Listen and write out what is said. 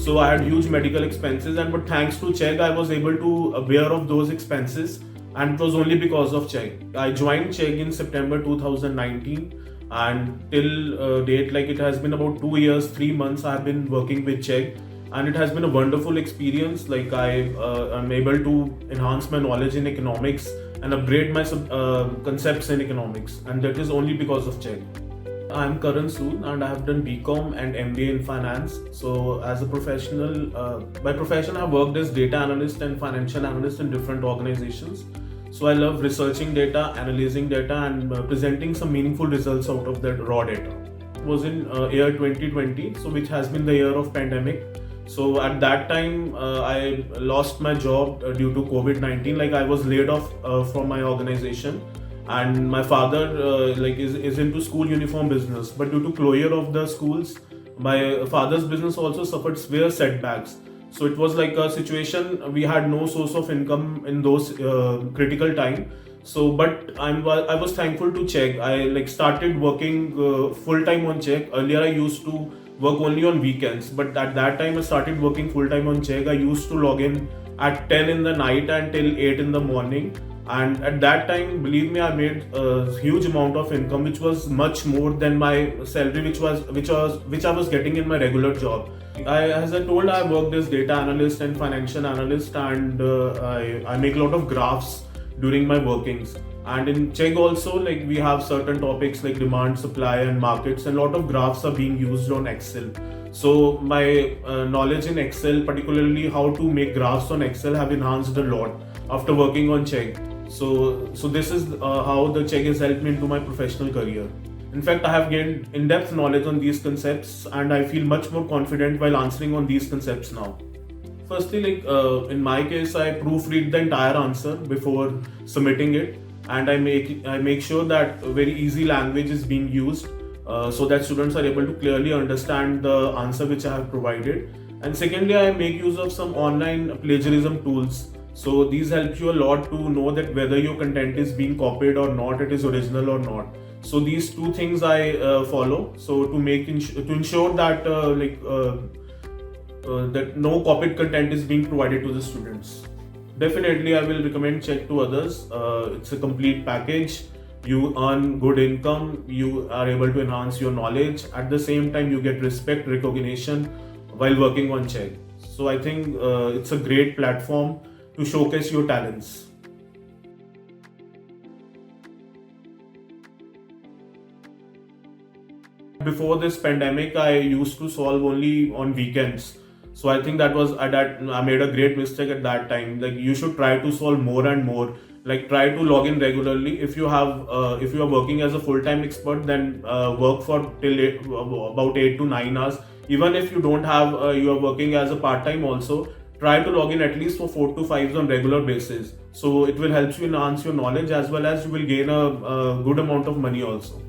So I had huge medical expenses, and but thanks to Chegg, I was able to bear off those expenses, and it was only because of Chegg. I joined Chegg in September 2019, and till date, like it has been about 2 years, 3 months, I have been working with Chegg, and it has been a wonderful experience. Like I'm able to enhance my knowledge in economics and upgrade my concepts in economics, and that is only because of Chegg. I'm Karan Sood, and I have done BCom and MBA in finance. So, as a professional, by profession, I've worked as data analyst and financial analyst in different organizations. So, I love researching data, analyzing data, and presenting some meaningful results out of that raw data. It was in year 2020, so which has been the year of pandemic. So at that time, I lost my job due to COVID-19. Like I was laid off from my organization, and my father is into school uniform business, but due to closure of the schools, my father's business also suffered severe setbacks. So it was like a situation, we had no source of income in those critical time. So but I was thankful to Chegg. I like started working full time on Chegg. Earlier I used to work only on weekends, but at that time I started working full time on Chegg. I used to log in at 10 in the night until 8 in the morning, and at that time, believe me, I made a huge amount of income, which was much more than my salary, which I was getting in my regular job. As I told, I worked as data analyst and financial analyst, and I make a lot of graphs during my workings. And in Chegg also, like we have certain topics like demand, supply, and markets, and a lot of graphs are being used on Excel. So my knowledge in Excel, particularly how to make graphs on Excel, have enhanced a lot after working on Chegg. So this is how the Chegg has helped me into my professional career. In fact, I have gained in-depth knowledge on these concepts, and I feel much more confident while answering on these concepts now. Firstly, in my case, I proofread the entire answer before submitting it, and I make sure that a very easy language is being used, so that students are able to clearly understand the answer which I have provided. And secondly, I make use of some online plagiarism tools. So these help you a lot to know that whether your content is being copied or not, it is original or not. So these two things I follow. So to ensure that that no copied content is being provided to the students. Definitely, I will recommend Chegg to others. It's a complete package. You earn good income. You are able to enhance your knowledge. At the same time, you get respect, recognition while working on Chegg. So I think it's a great platform to showcase your talents. Before this pandemic, I used to solve only on weekends. So I think I made a great mistake at that time. Like you should try to solve more and more. Like try to log in regularly. If you are working as a full-time expert, then work for about 8 to 9 hours. Even if you don't have, you are working as a part-time also, try to log in at least for 4 to 5 on regular basis. So it will help you enhance your knowledge, as well as you will gain a good amount of money also.